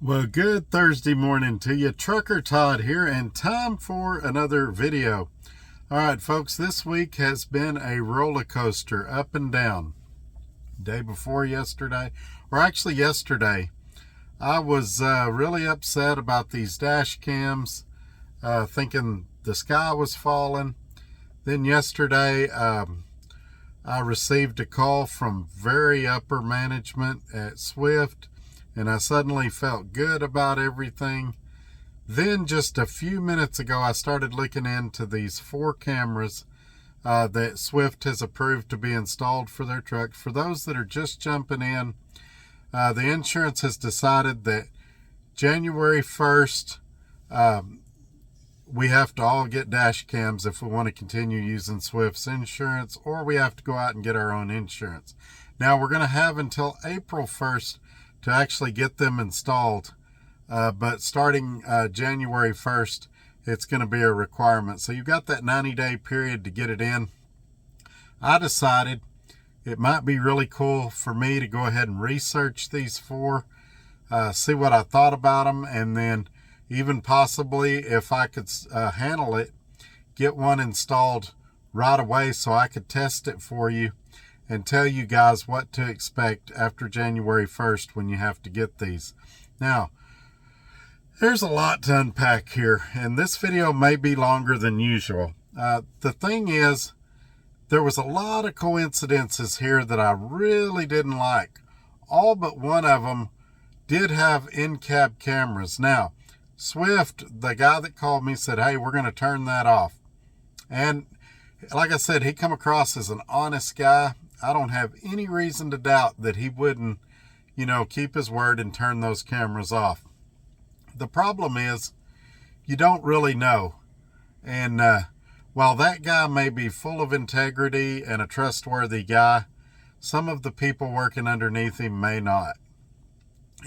Well, good Thursday morning to you. Trucker Todd here, and time for another video. All right, folks, this week has been a roller coaster, up and down. Day before yesterday, or actually yesterday, I was really upset about these dash cams, thinking the sky was falling. Then yesterday, I received a call from very upper management at Swift, and I suddenly felt good about everything. Then just a few minutes ago, I started looking into these 4 cameras that Swift has approved to be installed for their truck. For those that are just jumping in, the insurance has decided that January 1st, we have to all get dash cams if we want to continue using Swift's insurance, or we have to go out and get our own insurance. Now, we're going to have until April 1st to actually get them installed, but starting January 1st, it's going to be a requirement. So you've got that 90-day period to get it in. I decided it might be really cool for me to go ahead and research these 4, see what I thought about them, and then even possibly, if I could handle it, get one installed right away so I could test it for you and tell you guys what to expect after January 1st when you have to get these. Now, there's a lot to unpack here, and this video may be longer than usual. The thing is, there was a lot of coincidences here that I really didn't like. All but one of them did have in-cab cameras. Now, Swift, the guy that called me, said, hey, we're going to turn that off. And like I said, he come across as an honest guy. I don't have any reason to doubt that he wouldn't, keep his word and turn those cameras off. The problem is, you don't really know. And while that guy may be full of integrity and a trustworthy guy, some of the people working underneath him may not.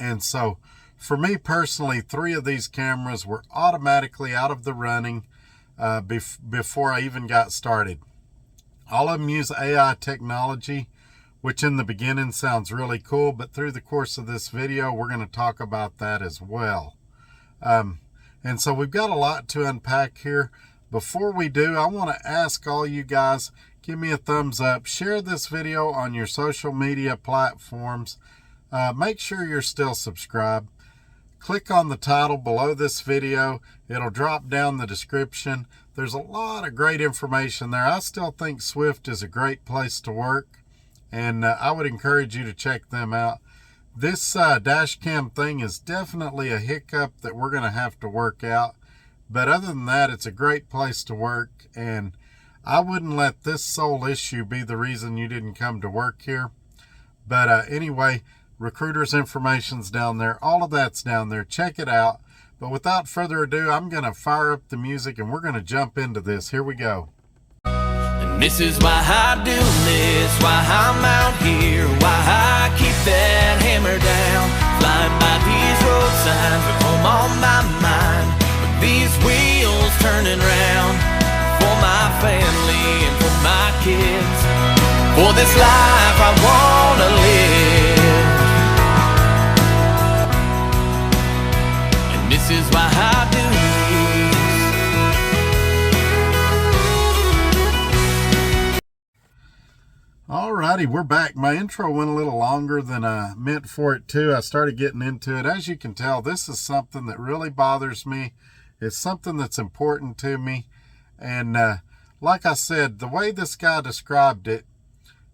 And so, for me personally, 3 of these cameras were automatically out of the running before I even got started. All of them use AI technology, which in the beginning sounds really cool, but through the course of this video, we're going to talk about that as well. And so we've got a lot to unpack here. Before we do, I want to ask all you guys, give me a thumbs up, share this video on your social media platforms. Make sure you're still subscribed. Click on the title below this video. It'll drop down the description. There's a lot of great information there. I still think Swift is a great place to work, and I would encourage you to check them out. This dash cam thing is definitely a hiccup that we're going to have to work out. But other than that, it's a great place to work, and I wouldn't let this sole issue be the reason you didn't come to work here. But anyway, recruiters' information's down there. All of that's down there. Check it out. But without further ado, I'm going to fire up the music and we're going to jump into this. Here we go. And this is why I do this, why I'm out here, why I keep that hammer down. Flying by these road signs with home on my mind, with these wheels turning round. For my family and for my kids, for this life I want to live. This is why I do this. Alrighty, we're back. My intro went a little longer than I meant for it to. I started getting into it. As you can tell, this is something that really bothers me. It's something that's important to me. And like I said, the way this guy described it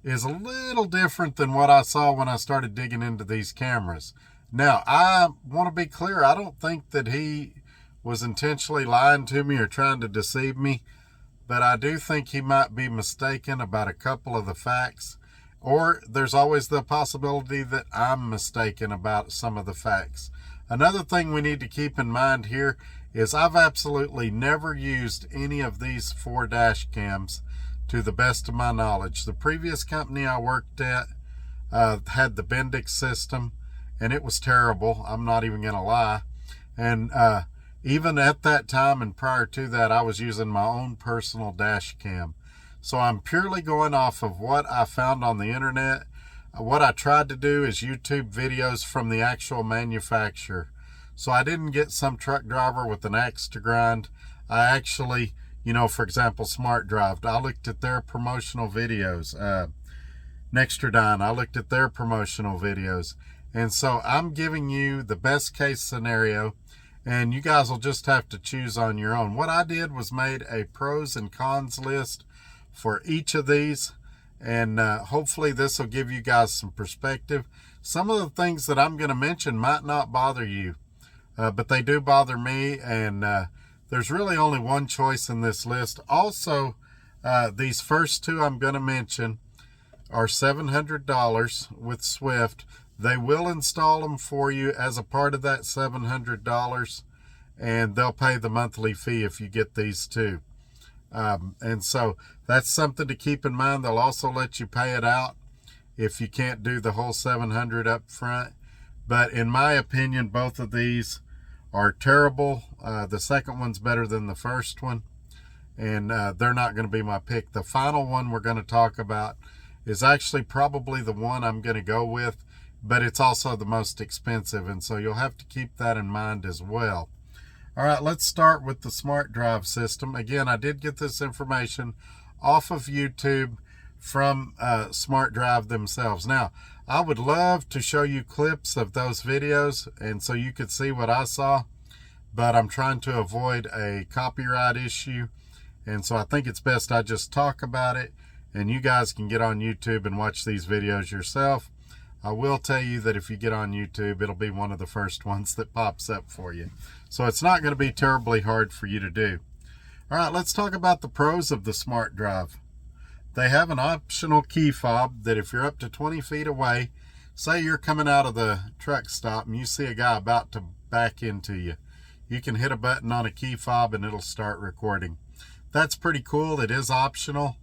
is a little different than what I saw when I started digging into these cameras. Now, I want to be clear. I don't think that he was intentionally lying to me or trying to deceive me, but I do think he might be mistaken about a couple of the facts, or there's always the possibility that I'm mistaken about some of the facts. Another thing we need to keep in mind here is I've absolutely never used any of these 4 dash cams to the best of my knowledge. The previous company I worked at had the Bendix system, and it was terrible. I'm not even going to lie. And even at that time and prior to that, I was using my own personal dash cam. So I'm purely going off of what I found on the internet. What I tried to do is YouTube videos from the actual manufacturer. So I didn't get some truck driver with an axe to grind. I actually, for example, Smart Drive, I looked at their promotional videos. Nextradine, I looked at their promotional videos. And so I'm giving you the best case scenario, and you guys will just have to choose on your own. What I did was made a pros and cons list for each of these, and hopefully this will give you guys some perspective. Some of the things that I'm going to mention might not bother you, but they do bother me, and there's really only one choice in this list. Also, these first two I'm going to mention are $700 with Swift. They will install them for you as a part of that $700, and they'll pay the monthly fee if you get these two. And so that's something to keep in mind. They'll also let you pay it out if you can't do the whole $700 up front. But in my opinion, both of these are terrible. The second one's better than the first one, and they're not going to be my pick. The final one we're going to talk about is actually probably the one I'm going to go with, but it's also the most expensive, and so you'll have to keep that in mind as well. All right, let's start with the Smart Drive system. Again, I did get this information off of YouTube from Smart Drive themselves. Now, I would love to show you clips of those videos, and so you could see what I saw, but I'm trying to avoid a copyright issue, and so I think it's best I just talk about it, and you guys can get on YouTube and watch these videos yourself. I will tell you that if you get on YouTube, it'll be one of the first ones that pops up for you. So it's not going to be terribly hard for you to do. All right, let's talk about the pros of the Smart Drive. They have an optional key fob that if you're up to 20 feet away, say you're coming out of the truck stop and you see a guy about to back into you, you can hit a button on a key fob and it'll start recording. That's pretty cool. It is optional.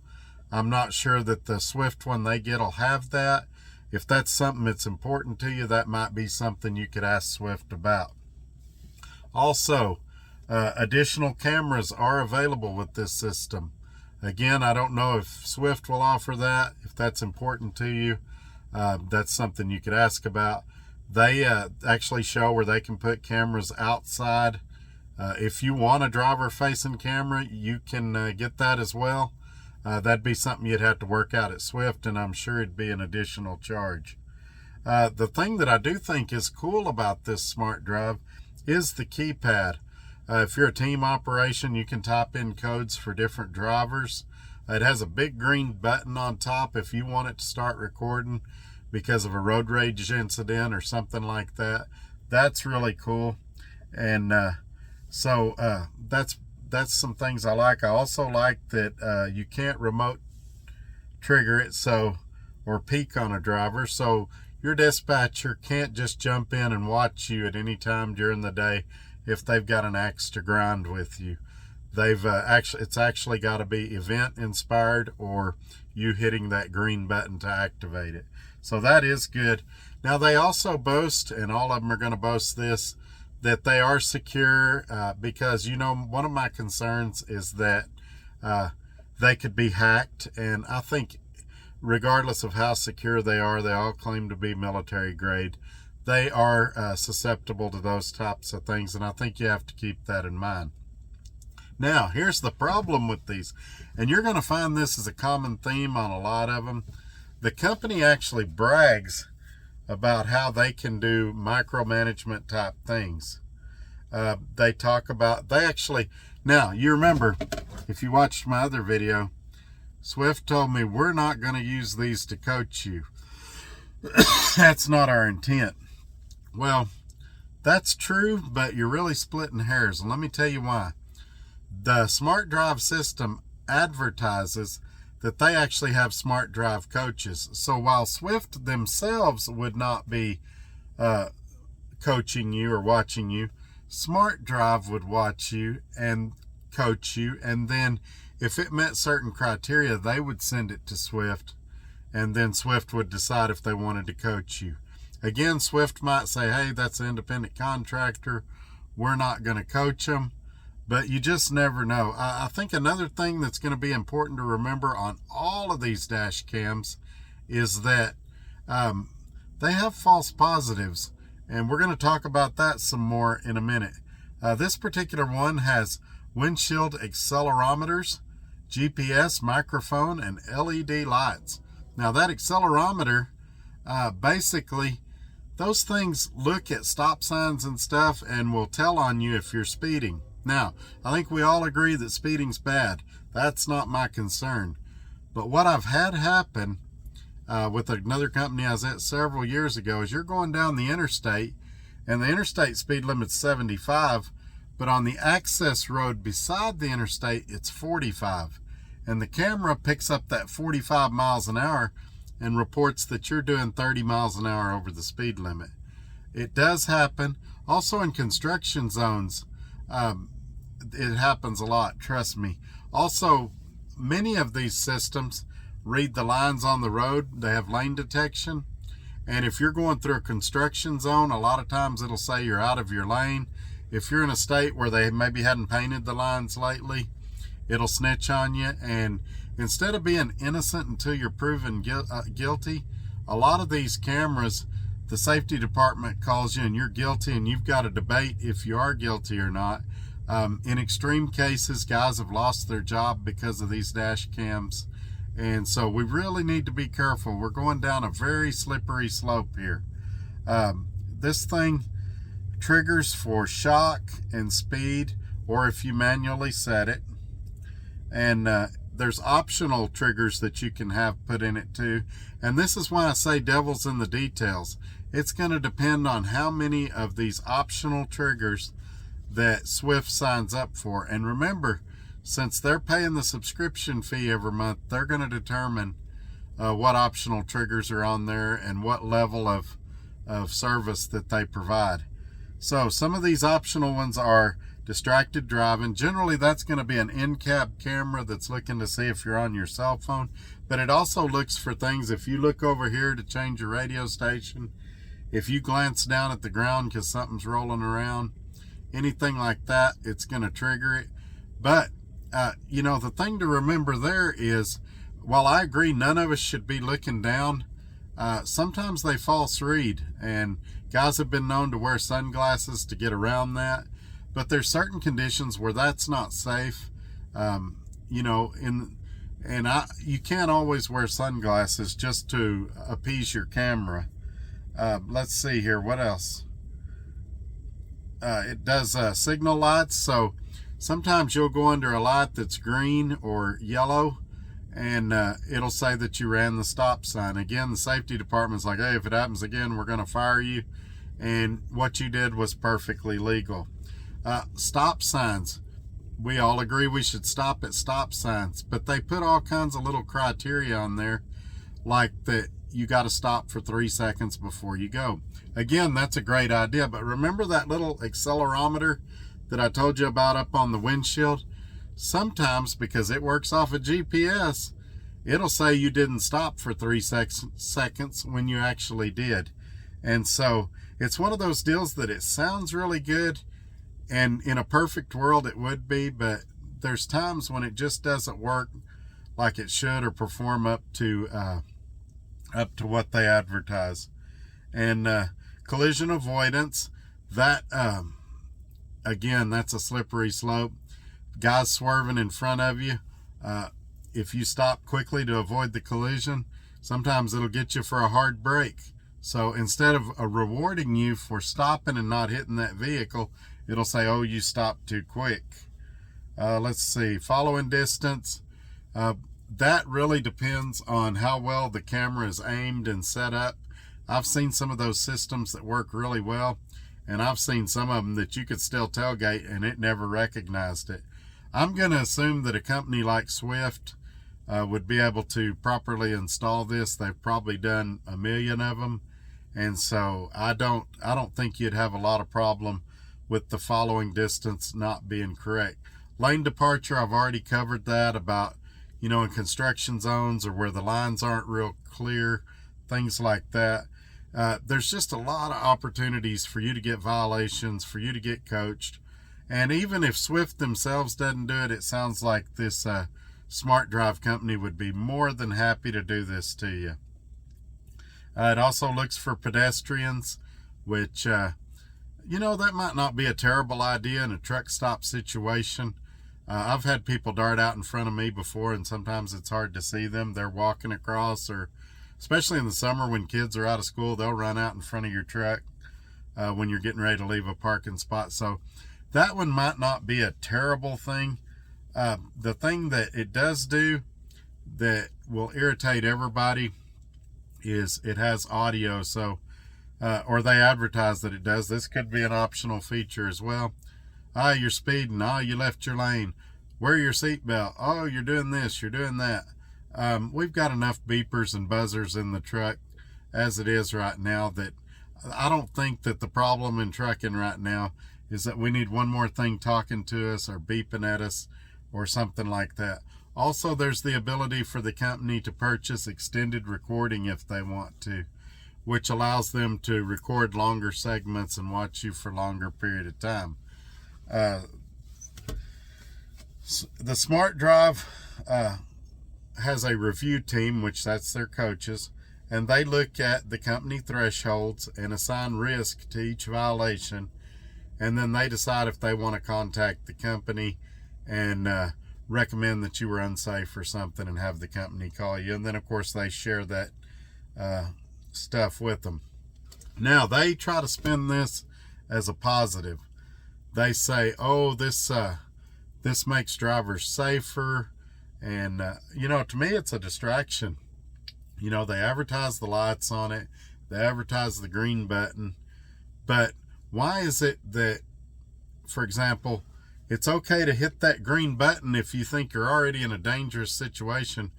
I'm not sure that the Swift one they get will have that. If that's something that's important to you, that might be something you could ask Swift about. Also, additional cameras are available with this system. Again, I don't know if Swift will offer that. If that's important to you, that's something you could ask about. They actually show where they can put cameras outside. If you want a driver-facing camera, you can get that as well. That'd be something you'd have to work out at Swift, and I'm sure it'd be an additional charge. The thing that I do think is cool about this Smart Drive is the keypad. If you're a team operation, you can type in codes for different drivers. It has a big green button on top if you want it to start recording because of a road rage incident or something like that. That's really cool. And so that's some things I like. I also like that you can't remote trigger it or peek on a driver, so your dispatcher can't just jump in and watch you at any time during the day if they've got an axe to grind with you. It's actually got to be event inspired or you hitting that green button to activate it. So that is good. Now they also boast, and all of them are going to boast this, that they are secure, because one of my concerns is that they could be hacked, and I think regardless of how secure they all claim to be military grade. They are susceptible to those types of things, and I think you have to keep that in mind. Now, here's the problem with these, and you're going to find this is a common theme on a lot of them. The company actually brags about how they can do micromanagement type things. They talk about, now you remember, if you watched my other video, Swift told me we're not going to use these to coach you. That's not our intent. Well, that's true, but you're really splitting hairs, and let me tell you why. The Smart Drive system advertises that they actually have Smart Drive coaches. So while Swift themselves would not be coaching you or watching you, Smart Drive would watch you and coach you, and then if it met certain criteria, they would send it to Swift, and then Swift would decide if they wanted to coach you. Again, Swift might say, hey, that's an independent contractor, we're not going to coach them, but you just never know. I think another thing that's going to be important to remember on all of these dash cams is that they have false positives, And we're going to talk about that some more in a minute. This particular one has windshield accelerometers, GPS, microphone, and LED lights. Now that accelerometer, basically, those things look at stop signs and stuff and will tell on you if you're speeding. Now, I think we all agree that speeding's bad. That's not my concern. But what I've had happen with another company I was at several years ago is you're going down the interstate, and the interstate speed limit's 75, but on the access road beside the interstate, it's 45. And the camera picks up that 45 miles an hour and reports that you're doing 30 miles an hour over the speed limit. It does happen. Also in construction zones, it happens a lot, trust me. Also, many of these systems read the lines on the road. They have lane detection. And if you're going through a construction zone, a lot of times it'll say you're out of your lane. If you're in a state where they maybe hadn't painted the lines lately, it'll snitch on you. And instead of being innocent until you're proven guilty, a lot of these cameras, the safety department calls you and you're guilty, and you've got to debate if you are guilty or not. In extreme cases, guys have lost their job because of these dash cams. And so we really need to be careful. We're going down a very slippery slope here. This thing triggers for shock and speed, or if you manually set it. And there's optional triggers that you can have put in it too. And this is why I say devil's in the details. It's going to depend on how many of these optional triggers that Swift signs up for. And remember, since they're paying the subscription fee every month, they're going to determine what optional triggers are on there and what level of service that they provide. So some of these optional ones are distracted driving. Generally, that's going to be an in-cab camera that's looking to see if you're on your cell phone. But it also looks for things. If you look over here to change your radio station, if you glance down at the ground because something's rolling around, anything like that, it's going to trigger it. But the thing to remember there is, while I agree none of us should be looking down, sometimes they false read, and guys have been known to wear sunglasses to get around that. But there's certain conditions where that's not safe. You can't always wear sunglasses just to appease your camera. Let's see here, what else? It does signal lights, so sometimes you'll go under a light that's green or yellow, and it'll say that you ran the stop sign. Again, the safety department's like, hey, if it happens again, we're going to fire you, and what you did was perfectly legal. Stop signs. We all agree we should stop at stop signs, but they put all kinds of little criteria on there, like that you got to stop for 3 seconds before you go. Again, that's a great idea, but remember that little accelerometer that I told you about up on the windshield? Sometimes, because it works off of GPS, it'll say you didn't stop for 3 seconds when you actually did. And so it's one of those deals that it sounds really good, and in a perfect world it would be, but there's times when it just doesn't work like it should or perform up to what they advertise. And collision avoidance, that again, that's a slippery slope. Guys swerving in front of you, if you stop quickly to avoid the collision, sometimes it'll get you for a hard break. So instead of rewarding you for stopping and not hitting that vehicle, it'll say, oh, you stopped too quick. Let's see, following distance. That really depends on how well the camera is aimed and set up. I've seen some of those systems that work really well, and I've seen some of them that you could still tailgate and it never recognized it. I'm going to assume that a company like Swift would be able to properly install this. They've probably done 1 million of them, and so I don't think you'd have a lot of problem with the following distance not being correct. Lane departure, I've already covered that about, in construction zones or where the lines aren't real clear, things like that. There's just a lot of opportunities for you to get violations, for you to get coached. And even if Swift themselves doesn't do it, it sounds like this Smart Drive company would be more than happy to do this to you. It also looks for pedestrians, which, that might not be a terrible idea in a truck stop situation. I've had people dart out in front of me before, and sometimes it's hard to see them. They're walking across, or especially in the summer when kids are out of school, they'll run out in front of your truck when you're getting ready to leave a parking spot. So that one might not be a terrible thing. The thing that it does do that will irritate everybody is it has audio. So, or they advertise that it does. This could be an optional feature as well. You're speeding. You left your lane. Wear your seatbelt. You're doing this. You're doing that. We've got enough beepers and buzzers in the truck as it is right now that I don't think that the problem in trucking right now is that we need one more thing talking to us or beeping at us or something like that. Also, there's the ability for the company to purchase extended recording if they want to, which allows them to record longer segments and watch you for a longer period of time. The Smart Drive has a review team, which that's their coaches, and they look at the company thresholds and assign risk to each violation, and then they decide if they want to contact the company and recommend that you were unsafe or something and have the company call you. And then, of course, they share that stuff with them. Now, they try to spin this as a positive. They say, this makes drivers safer. And, to me, it's a distraction. They advertise the lights on it. They advertise the green button. But why is it that, for example, it's okay to hit that green button if you think you're already in a dangerous situation,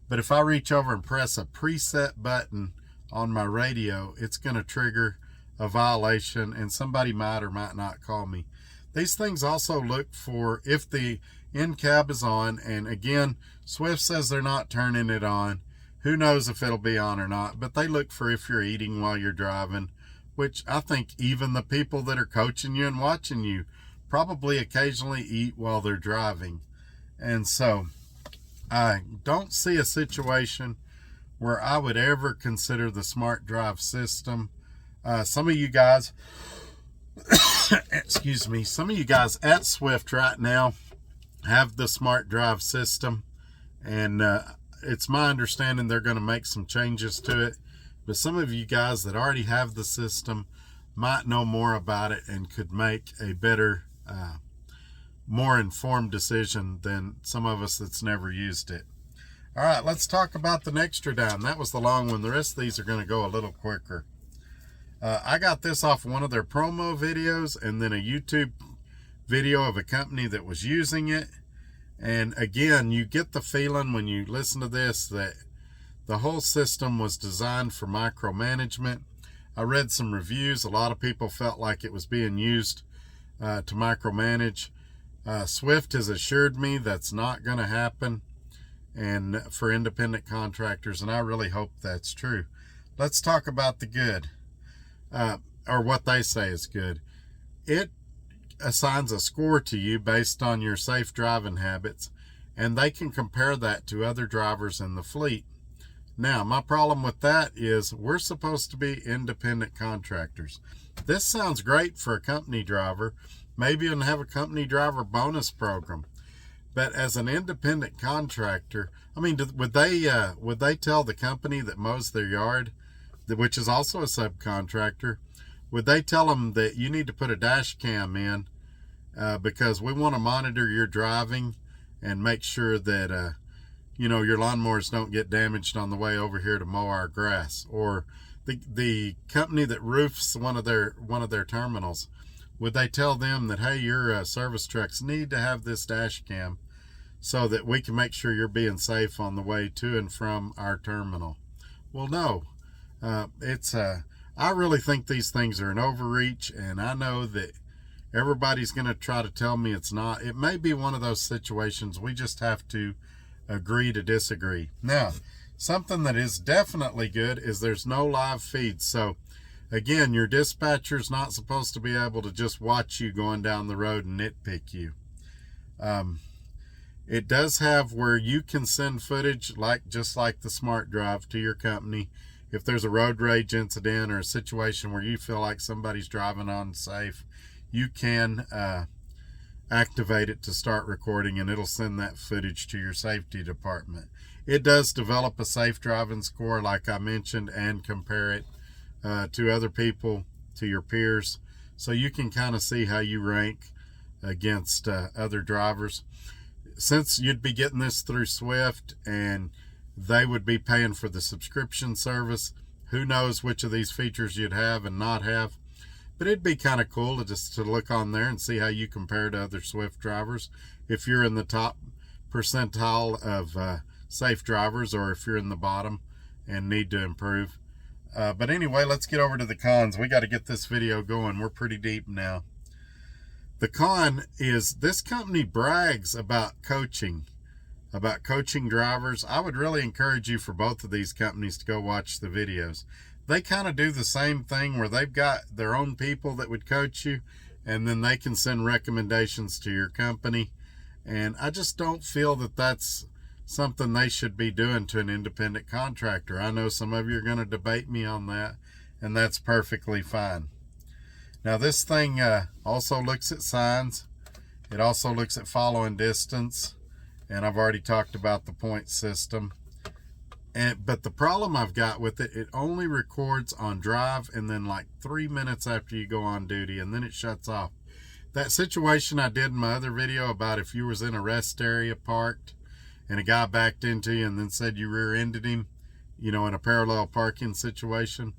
but if I reach over and press a preset button on my radio, it's going to trigger a violation and somebody might or might not call me. These things also look for if the end cab is on, and again, Swift says they're not turning it on. Who knows if it'll be on or not, but they look for if you're eating while you're driving, which I think even the people that are coaching you and watching you probably occasionally eat while they're driving. And so I don't see a situation where I would ever consider the Smart Drive system. Some of you guys, some of you guys at Swift right now have the Smart Drive system, and it's my understanding they're going to make some changes to it. But some of you guys that already have the system might know more about it and could make a better, more informed decision than some of us that's never used it. All right, let's talk about the Nextra down. That was the long one. The rest of these are going to go a little quicker. I got this off one of their promo videos and then a YouTube video of a company that was using it. And again, you get the feeling when you listen to this that the whole system was designed for micromanagement. I read some reviews. A lot of people felt like it was being used to micromanage. Swift has assured me that's not going to happen and for independent contractors, and I really hope that's true. Let's talk about the good, or what they say is good. It assigns a score to you based on your safe driving habits, and they can compare that to other drivers in the fleet. Now, my problem with that is we're supposed to be independent contractors. This sounds great for a company driver, maybe even have a company driver bonus program. But as an independent contractor, I mean, would they tell the company that mows their yard, which is also a subcontractor, would they tell them that you need to put a dash cam in because we want to monitor your driving and make sure that your lawnmowers don't get damaged on the way over here to mow our grass? Or the company that roofs one of their terminals, would they tell them that, hey, your service trucks need to have this dash cam so that we can make sure you're being safe on the way to and from our terminal? Well, no. I really think these things are an overreach, and I know that everybody's going to try to tell me it's not. It may be one of those situations we just have to agree to disagree. Now, something that is definitely good is there's no live feed. So again, your dispatcher's not supposed to be able to just watch you going down the road and nitpick you. It does have where you can send footage, just like the Smart Drive, to your company if there's a road rage incident or a situation where you feel like somebody's driving unsafe, you can activate it to start recording, and it'll send that footage to your safety department. It does develop a safe driving score, like I mentioned, and compare it to other people, to your peers, so you can kind of see how you rank against other drivers. Since you'd be getting this through Swift and they would be paying for the subscription service, who knows which of these features you'd have and not have. But it'd be kind of cool to just to look on there and see how you compare to other Swift drivers, if you're in the top percentile of safe drivers, or if you're in the bottom and need to improve. But anyway, let's get over to the cons. We got to get this video going. We're pretty deep now. The con is this company brags about coaching drivers. I would really encourage you for both of these companies to go watch the videos. They kind of do the same thing where they've got their own people that would coach you, and then they can send recommendations to your company. And I just don't feel that that's something they should be doing to an independent contractor. I know some of you are going to debate me on that, and that's perfectly fine. Now this thing also looks at signs. It also looks at following distance, and I've already talked about the point system. But the problem I've got with it, it only records on drive and then like 3 minutes after you go on duty, and then it shuts off. That situation I did in my other video about if you was in a rest area parked and a guy backed into you and then said you rear-ended him, you know, in a parallel parking situation,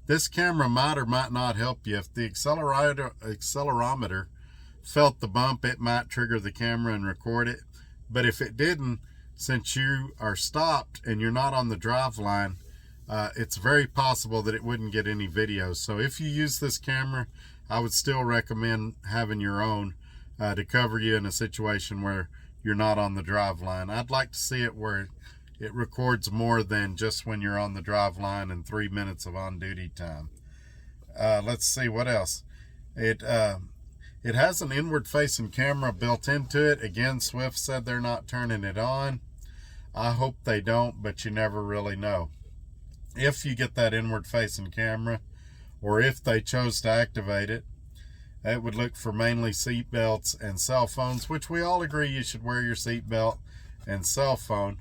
this camera might or might not help you. If the accelerometer felt the bump, it might trigger the camera and record it. But if it didn't, since you are stopped and you're not on the drive line, it's very possible that it wouldn't get any videos. So if you use this camera, I would still recommend having your own to cover you in a situation where you're not on the drive line. I'd like to see it where it records more than just when you're on the drive line and 3 minutes of on-duty time. Let's see what else. It has an inward-facing camera built into it. Again, Swift said they're not turning it on. I hope they don't, but you never really know. If you get that inward-facing camera, or if they chose to activate it, it would look for mainly seat belts and cell phones, which we all agree you should wear your seat belt and cell phone.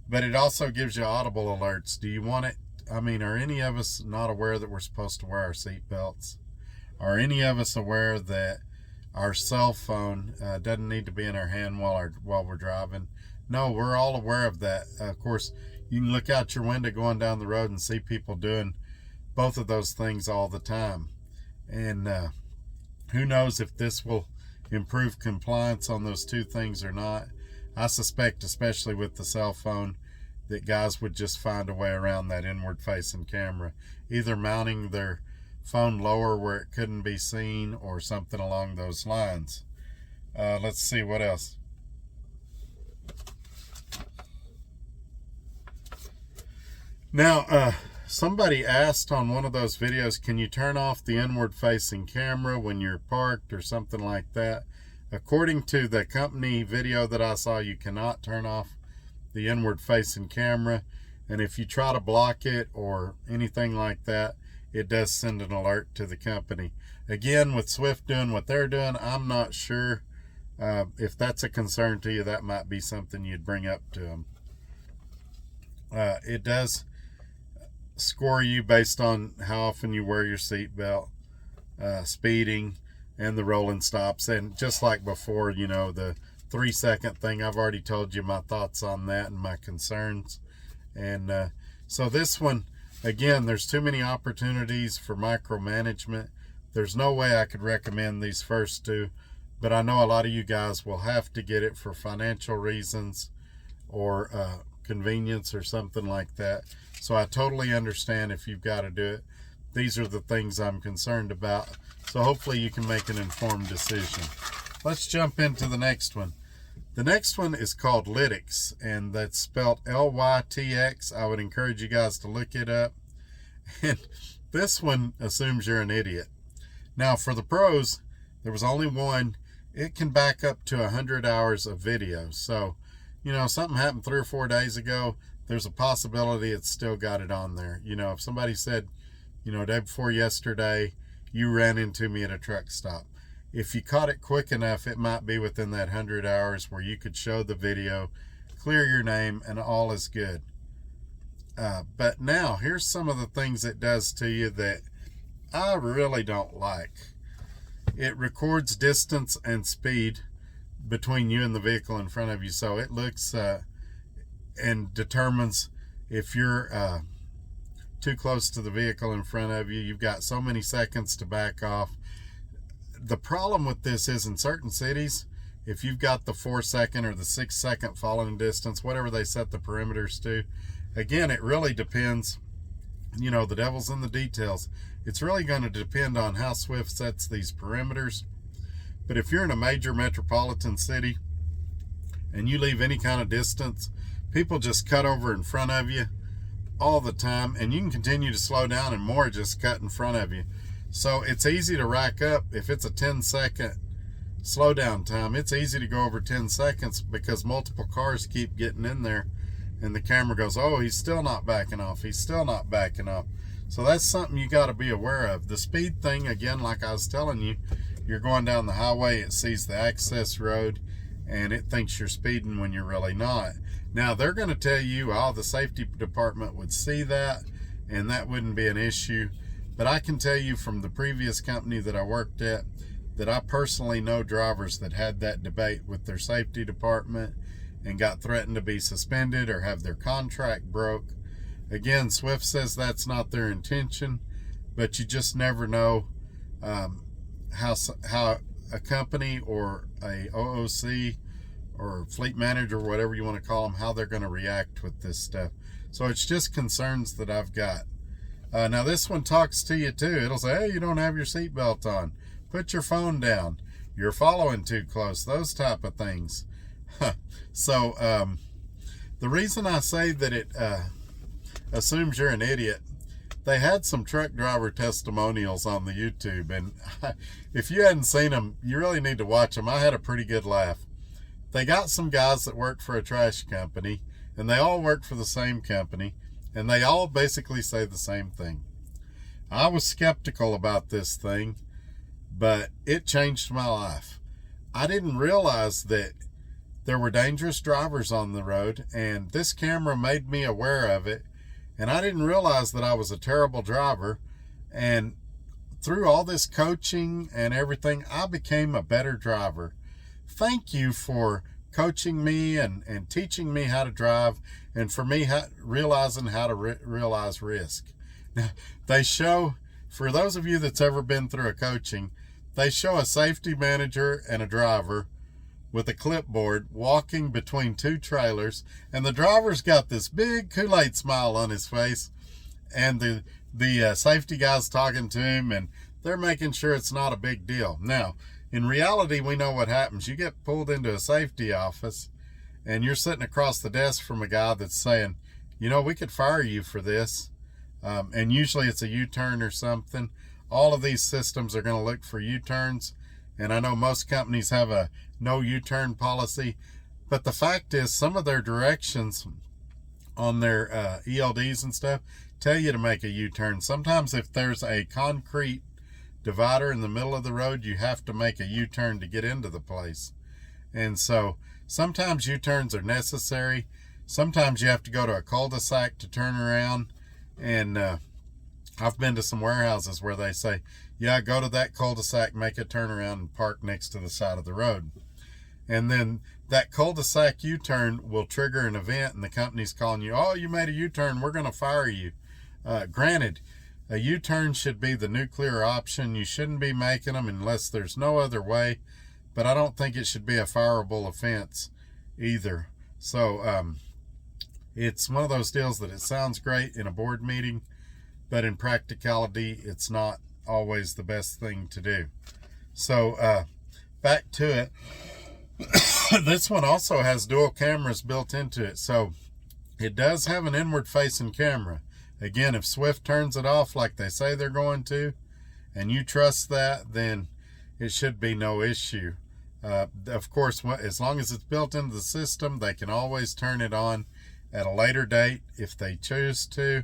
But it also gives you audible alerts. Do you want it? I mean, are any of us not aware that we're supposed to wear our seat belts? Are any of us aware that our cell phone doesn't need to be in our hand while we're driving? No, we're all aware of that. Of course, you can look out your window going down the road and see people doing both of those things all the time. And who knows if this will improve compliance on those two things or not. I suspect, especially with the cell phone, that guys would just find a way around that inward-facing camera, either mounting their phone lower where it couldn't be seen or something along those lines. Let's see what else. Now, somebody asked on one of those videos, can you turn off the inward-facing camera when you're parked or something like that? According to the company video that I saw, you cannot turn off the inward-facing camera, and if you try to block it or anything like that, it does send an alert to the company. Again, with Swift doing what they're doing, I'm not sure if that's a concern to you. That might be something you'd bring up to them. It does score you based on how often you wear your seatbelt, speeding, and the rolling stops. And just like before, you know, the 3-second thing, I've already told you my thoughts on that and my concerns. And so this one, again, there's too many opportunities for micromanagement. There's no way I could recommend these first two, but I know a lot of you guys will have to get it for financial reasons or convenience or something like that. So I totally understand if you've got to do it. These are the things I'm concerned about. So hopefully you can make an informed decision. Let's jump into the next one. The next one is called Lytics, and that's spelled Lytx. I would encourage you guys to look it up. And this one assumes you're an idiot. Now for the pros, there was only one. It can back up to 100 hours of video. So, you know, something happened 3 or 4 days ago. there's a possibility it's still got it on there. If somebody said, day before yesterday, you ran into me at a truck stop. If you caught it quick enough, it might be within that 100 hours where you could show the video, clear your name, and all is good. But now, here's some of the things it does to you that I really don't like. It records distance and speed between you and the vehicle in front of you. So it looks and determines if you're too close to the vehicle in front of you. You've got so many seconds to back off. The problem with this is in certain cities, if you've got the 4-second or the 6-second following distance, whatever they set the perimeters to, again, it really depends. The devil's in the details. It's really going to depend on how Swift sets these perimeters. But if you're in a major metropolitan city and you leave any kind of distance, people just cut over in front of you all the time, and you can continue to slow down and more just cut in front of you. So it's easy to rack up. If it's a 10-second slow down time, it's easy to go over 10 seconds because multiple cars keep getting in there, and the camera goes, oh, he's still not backing off. He's still not backing off. So that's something you got to be aware of. The speed thing, again, like I was telling you, you're going down the highway, it sees the access road, and it thinks you're speeding when you're really not. Now, they're going to tell you, oh, the safety department would see that, and that wouldn't be an issue. But I can tell you from the previous company that I worked at, that I personally know drivers that had that debate with their safety department and got threatened to be suspended or have their contract broke. Again, Swift says that's not their intention, but you just never know how a company or a OOC or fleet manager, whatever you want to call them, how they're going to react with this stuff. So it's just concerns that I've got. Now this one talks to you too. It'll say, hey, you don't have your seatbelt on. Put your phone down. You're following too close. Those type of things. So the reason I say that it assumes you're an idiot, they had some truck driver testimonials on the YouTube, and if you hadn't seen them, you really need to watch them. I had a pretty good laugh. They got some guys that work for a trash company, and they all work for the same company, and they all basically say the same thing. I was skeptical about this thing, but it changed my life. I didn't realize that there were dangerous drivers on the road, and this camera made me aware of it, and I didn't realize that I was a terrible driver. And through all this coaching and everything, I became a better driver. Thank you for coaching me and teaching me how to drive, and for me realizing how to realize risk. Now, they show, for those of you that's ever been through a coaching, they show a safety manager and a driver with a clipboard walking between two trailers, and the driver's got this big Kool-Aid smile on his face, and the safety guy's talking to him, and they're making sure it's not a big deal. Now, in reality, we know what happens. You get pulled into a safety office, and you're sitting across the desk from a guy that's saying, we could fire you for this, and usually it's a U-turn or something. All of these systems are going to look for U-turns, and I know most companies have a no U-turn policy, but the fact is some of their directions on their ELDs and stuff tell you to make a U-turn. Sometimes if there's a concrete divider in the middle of the road, you have to make a U-turn to get into the place. And so sometimes U-turns are necessary. Sometimes you have to go to a cul-de-sac to turn around, and I've been to some warehouses where they say, yeah, go to that cul-de-sac, make a turnaround, and park next to the side of the road. And then that cul-de-sac U-turn will trigger an event, and the company's calling you, oh, you made a U-turn, we're going to fire you. Granted, a U-turn should be the nuclear option. You shouldn't be making them unless there's no other way, but I don't think it should be a fireable offense either. So it's one of those deals that it sounds great in a board meeting, but in practicality, it's not always the best thing to do. So back to it. This one also has dual cameras built into it, so it does have an inward facing camera. Again, if Swift turns it off like they say they're going to, and you trust that, then it should be no issue. Of course, as long as it's built into the system, they can always turn it on at a later date if they choose to,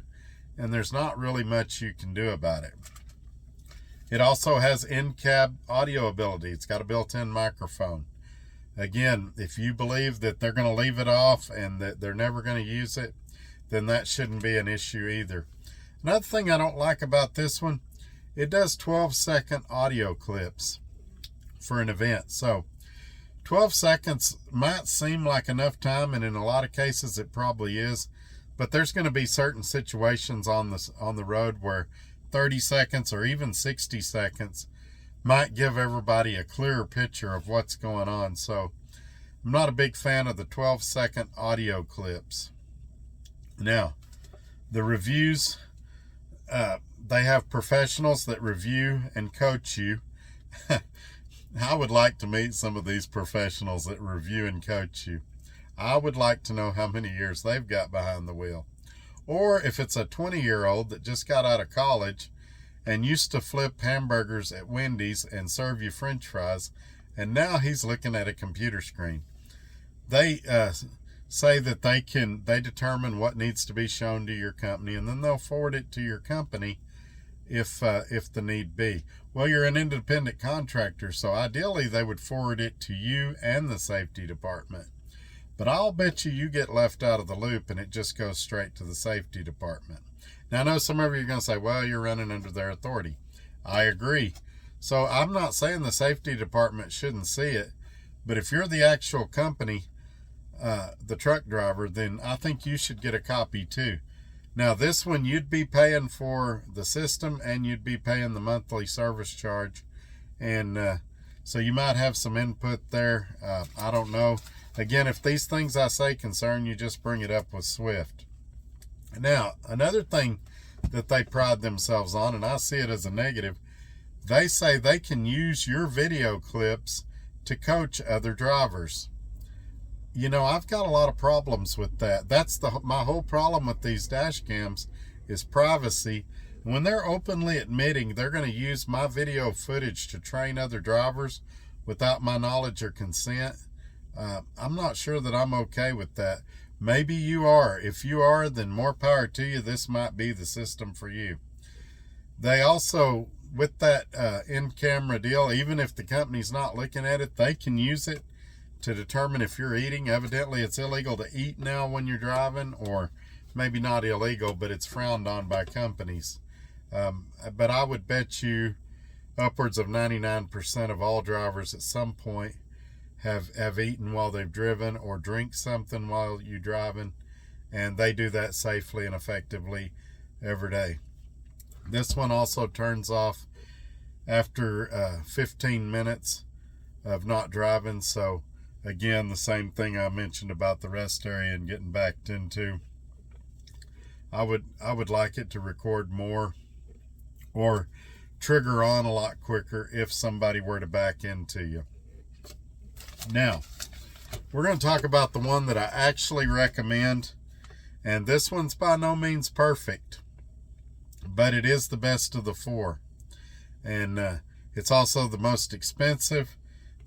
and there's not really much you can do about it. It also has in-cab audio ability. It's got a built-in microphone. Again, if you believe that they're going to leave it off and that they're never going to use it, then that shouldn't be an issue either. Another thing I don't like about this one, it does 12-second audio clips for an event. So 12 seconds might seem like enough time, and in a lot of cases it probably is, but there's going to be certain situations on the road where 30 seconds or even 60 seconds might give everybody a clearer picture of what's going on. So I'm not a big fan of the 12-second audio clips. Now, the reviews, they have professionals that review and coach you. I would like to meet some of these professionals that review and coach you. I would like to know how many years they've got behind the wheel. Or if it's a 20-year-old that just got out of college and used to flip hamburgers at Wendy's and serve you French fries, and now he's looking at a computer screen. They say that they determine what needs to be shown to your company, and then they'll forward it to your company if the need be. Well, you're an independent contractor, so ideally they would forward it to you and the safety department. But I'll bet you get left out of the loop and it just goes straight to the safety department. Now, I know some of you are going to say, well, you're running under their authority. I agree. So I'm not saying the safety department shouldn't see it, but if you're the actual company, the truck driver, then I think you should get a copy too. Now, this one, you'd be paying for the system and you'd be paying the monthly service charge. And so you might have some input there. I don't know. Again, if these things I say concern you, just bring it up with Swift. Now, another thing that they pride themselves on, and I see it as a negative, they say they can use your video clips to coach other drivers. You know, I've got a lot of problems with that. That's my whole problem with these dash cams is privacy. When they're openly admitting they're going to use my video footage to train other drivers without my knowledge or consent, I'm not sure that I'm okay with that. Maybe you are. If you are, then more power to you. This might be the system for you. They also, with that in-camera deal, even if the company's not looking at it, they can use it to determine if you're eating. Evidently, it's illegal to eat now when you're driving, or maybe not illegal, but it's frowned on by companies. But I would bet you upwards of 99% of all drivers at some point have eaten while they've driven or drink something while you're driving, and they do that safely and effectively every day. This one also turns off after 15 minutes of not driving. So again, the same thing I mentioned about the rest area and getting backed into. I would like it to record more or trigger on a lot quicker if somebody were to back into you. Now, we're going to talk about the one that I actually recommend, and this one's by no means perfect, but it is the best of the four, and it's also the most expensive.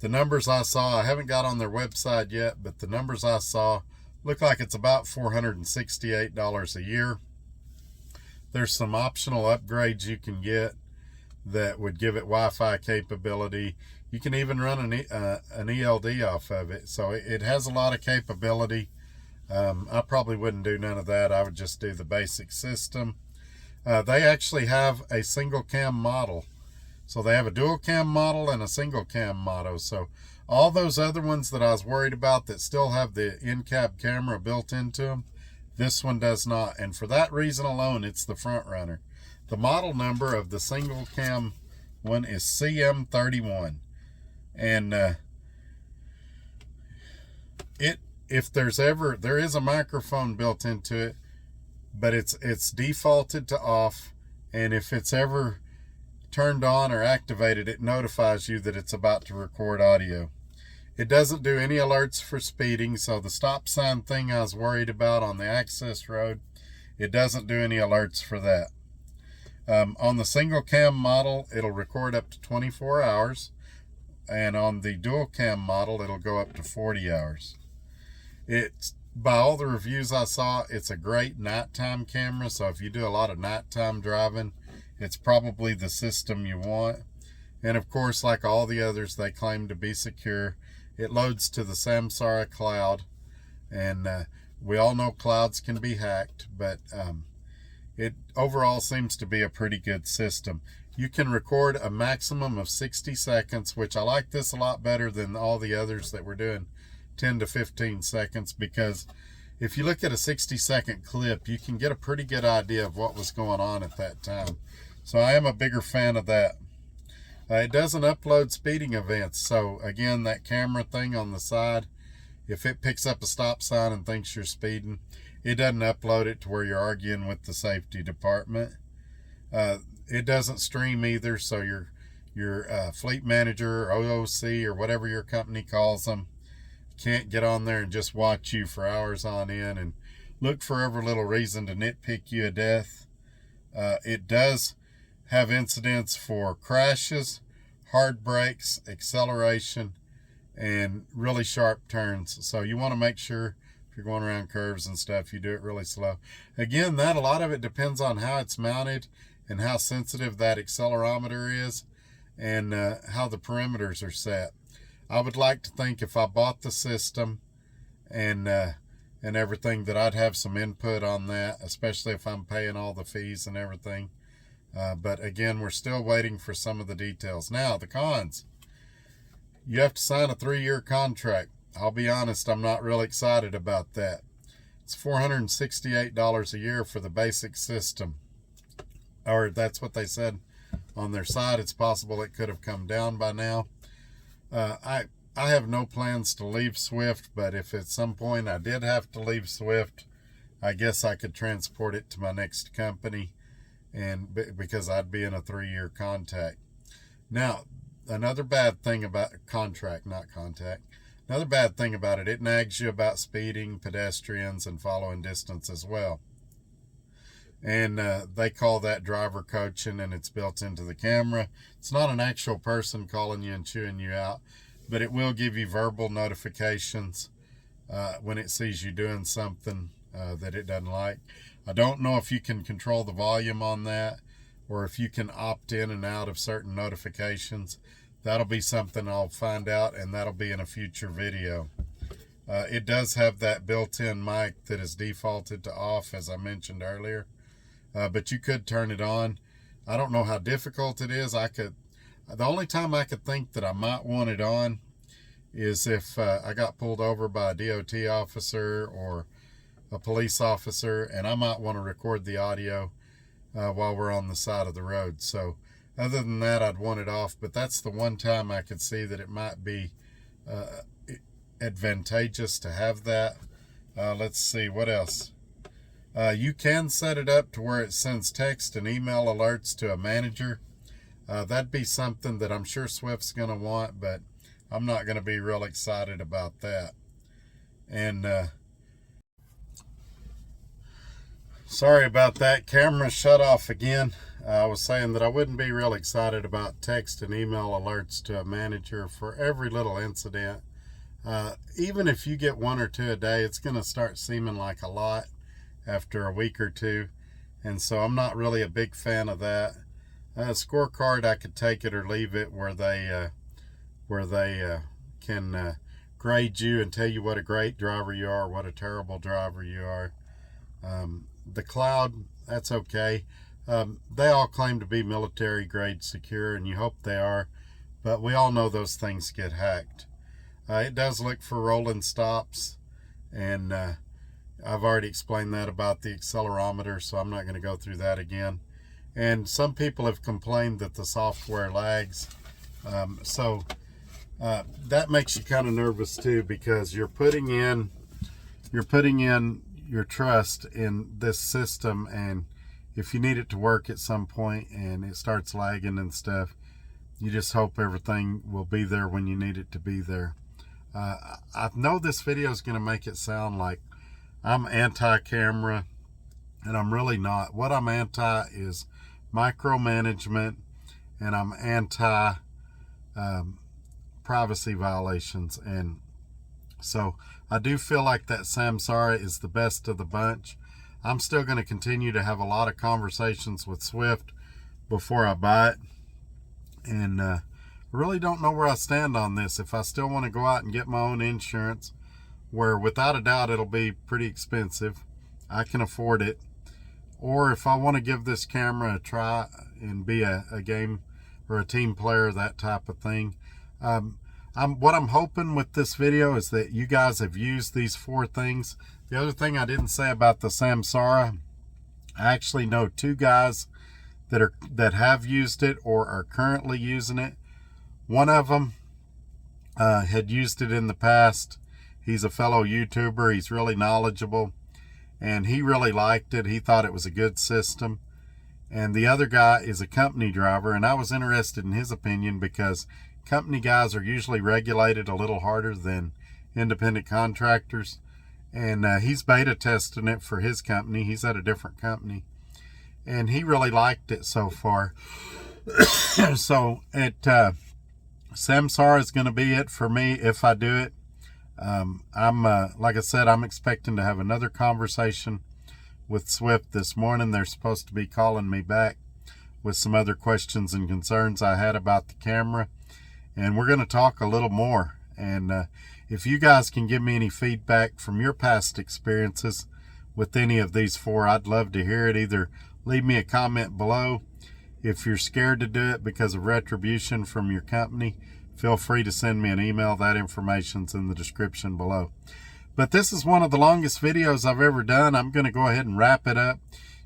The numbers I saw, I haven't got on their website yet, but the numbers I saw look like it's about $468 a year. There's some optional upgrades you can get that would give it Wi-Fi capability. You can even run an ELD off of it. So it has a lot of capability. I probably wouldn't do none of that. I would just do the basic system. They actually have a single cam model. So they have a dual cam model and a single cam model. So all those other ones that I was worried about that still have the in-cab camera built into them, this one does not. And for that reason alone, it's the front runner. The model number of the single cam one is CM31. And if there is a microphone built into it, but it's defaulted to off, and if it's ever turned on or activated, it notifies you that it's about to record audio. It doesn't do any alerts for speeding, so the stop sign thing I was worried about on the access road, it doesn't do any alerts for that. On the single cam model, it'll record up to 24 hours. And on the dual cam model, it'll go up to 40 hours. It by all the reviews I saw, it's a great nighttime camera. So if you do a lot of nighttime driving, it's probably the system you want. And of course, like all the others, they claim to be secure. It loads to the Samsara cloud, and we all know clouds can be hacked, but it overall seems to be a pretty good system. You can record a maximum of 60 seconds, which I like this a lot better than all the others that were doing 10 to 15 seconds, because if you look at a 60-second clip, you can get a pretty good idea of what was going on at that time. So I am a bigger fan of that. It doesn't upload speeding events. So again, that camera thing on the side, if it picks up a stop sign and thinks you're speeding, it doesn't upload it to where you're arguing with the safety department. It doesn't stream either, so your fleet manager or OOC or whatever your company calls them can't get on there and just watch you for hours on end and look for every little reason to nitpick you to death. It does have incidents for crashes, hard brakes, acceleration, and really sharp turns. So you want to make sure if you're going around curves and stuff, you do it really slow. Again, a lot of it depends on how it's mounted and how sensitive that accelerometer is, and how the perimeters are set. I would like to think if I bought the system and everything, that I'd have some input on that, especially if I'm paying all the fees and everything. But again, we're still waiting for some of the details. Now, the cons. You have to sign a 3-year contract. I'll be honest, I'm not real excited about that. It's $468 a year for the basic system. Or that's what they said on their site. It's possible it could have come down by now. I have no plans to leave Swift, but if at some point I did have to leave Swift, I guess I could transport it to my next company, and because I'd be in a 3-year contract. Now, another bad thing about another bad thing about it nags you about speeding, pedestrians, and following distance as well. And they call that driver coaching, and it's built into the camera. It's not an actual person calling you and chewing you out, but it will give you verbal notifications when it sees you doing something that it doesn't like. I don't know if you can control the volume on that, or if you can opt in and out of certain notifications. That'll be something I'll find out, and that'll be in a future video. It does have that built-in mic that is defaulted to off, as I mentioned earlier, but you could turn it on. I don't know how difficult it is. The only time I could think that I might want it on is if I got pulled over by a DOT officer or a police officer, and I might want to record the audio while we're on the side of the road. So other than that, I'd want it off, but that's the one time I could see that it might be advantageous to have that. Let's see, what else? You can set it up to where it sends text and email alerts to a manager. That'd be something that I'm sure Swift's going to want, but I'm not going to be real excited about that. And sorry about that. Camera shut off again. I was saying that I wouldn't be real excited about text and email alerts to a manager for every little incident. Even if you get 1 or 2 a day, it's going to start seeming like a lot after a week or two. And so I'm not really a big fan of that. Scorecard, I could take it or leave it, where they can grade you and tell you what a great driver you are, what a terrible driver you are. The cloud, that's okay. They all claim to be military grade secure, and you hope they are, but we all know those things get hacked. It does look for rolling stops, and I've already explained that about the accelerometer, so I'm not going to go through that again. And some people have complained that the software lags, so that makes you kind of nervous too, because you're putting in your trust in this system, and if you need it to work at some point and it starts lagging and stuff, you just hope everything will be there when you need it to be there. I know this video is going to make it sound like I'm anti-camera, and I'm really not. What I'm anti is micromanagement, and I'm anti privacy violations. And So I do feel like that Samsara is the best of the bunch. I'm still going to continue to have a lot of conversations with Swift before I buy it. And I really don't know where I stand on this. If I still want to go out and get my own insurance, where without a doubt it'll be pretty expensive, I can afford it. Or if I want to give this camera a try and be a game or a team player, that type of thing. What I'm hoping with this video is that you guys have used these 4 things. The other thing I didn't say about the Samsara, I actually know 2 guys that have used it or are currently using it. One of them had used it in the past. He's a fellow YouTuber. He's really knowledgeable, and he really liked it. He thought it was a good system. And the other guy is a company driver, and I was interested in his opinion because company guys are usually regulated a little harder than independent contractors. And he's beta testing it for his company. He's at a different company, and he really liked it so far. So Samsara is going to be it for me if I do it. Like I said, I'm expecting to have another conversation with Swift this morning. They're supposed to be calling me back with some other questions and concerns I had about the camera, and we're going to talk a little more. And if you guys can give me any feedback from your past experiences with any of these 4, I'd love to hear it. Either leave me a comment below. If you're scared to do it because of retribution from your company, feel free to send me an email. That information's in the description below. But this is one of the longest videos I've ever done. I'm going to go ahead and wrap it up.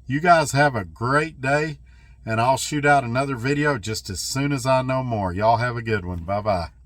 You guys have a great day, and I'll shoot out another video just as soon as I know more. Y'all have a good one. Bye-bye.